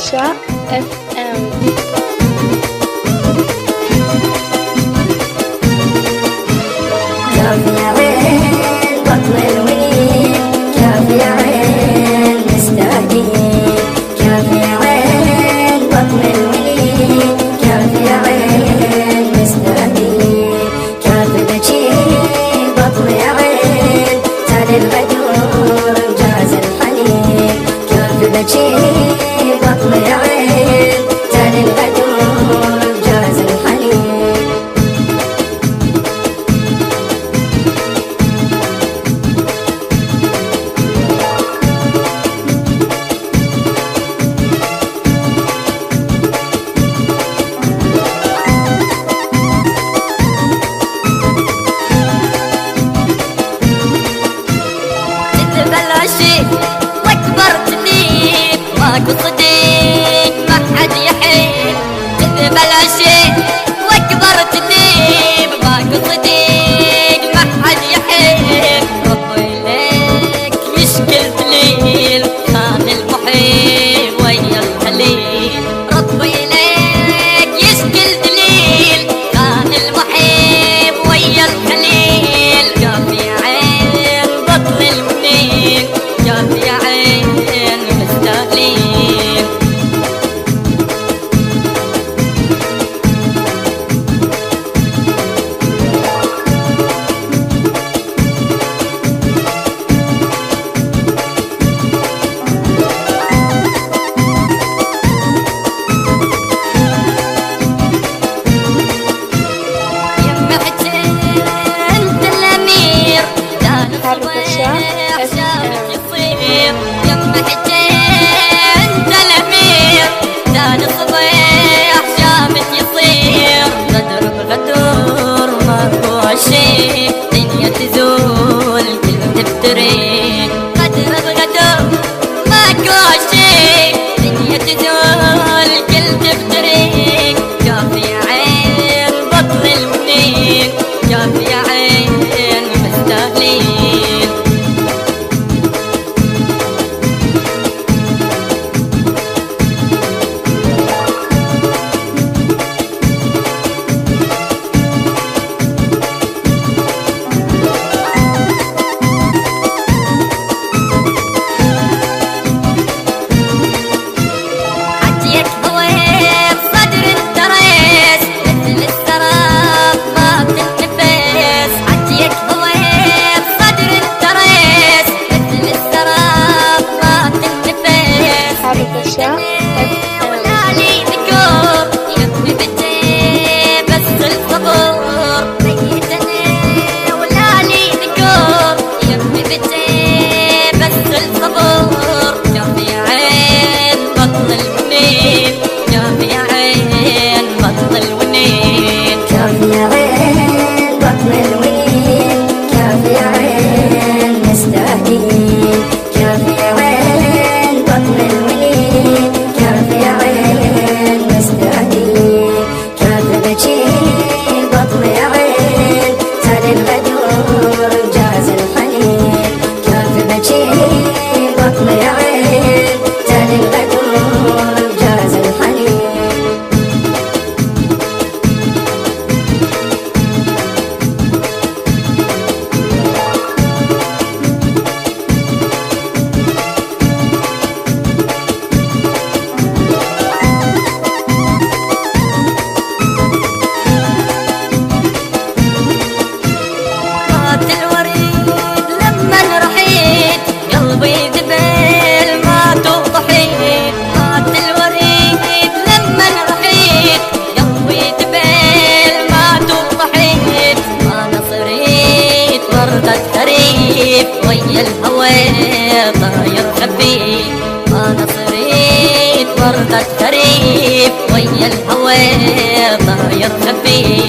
حبشة FM. ماكو صديق ما حد يحيل، كذب العشيق واكبر تنيب. ماكو صديق ما حد يحيل، ربي ليك يشكل دليل، كان المحيب ويا الخليل. ربي ليك يشكل دليل، كان المحيب ويا الخليل. جاب يا عين بطل المنين، جاب يا عين مستاهلين. يم حسين انت الامير، لا حبشة عشانك يصير. يم حسين انت الامير، لا صبيح شامك يصير. غدر بغدر ماكو شي، دنيا تزول كل تفتري. غدر بغدر ماكو شي، دنيا تزول كل تفتري. جاب يا عين بطل المنين، جاب يا عين مستاهلين. عجيك هويت صدر التريس، مثل السراب ما بتنتفس. عجيك هويت صدر التريس، مثل السراب ما بتنتفس. حبشة FM. ولا لي ذكور يبني بيتي بس الصبر. ميتني ولا لي ذكور يبني بيتي بس الصبر. جاب يا عين بطل الونين، جاب يا عين بطل الونين. كاف يا عين بطل الوين، كاف يا عين مستاهلين. كاف يا عين بطل الوين، كاف يا عين مستاهلين. كاف بجي بطل يا عين، تالي الغدور جاز الحنين. كاف بجي بطل يا عين، تالي الغدور جاز الحنين. مات الوريد لما رحيت، قلبي ذبل مات وضحيت. مات الوريد لما رحيت، قلبي ذبل مات وضحيت. انا صريت وردة خريف، ويا الهوى طاير خفيف. انا صريت وردة خريف، ويا الهوى طاير خفيف.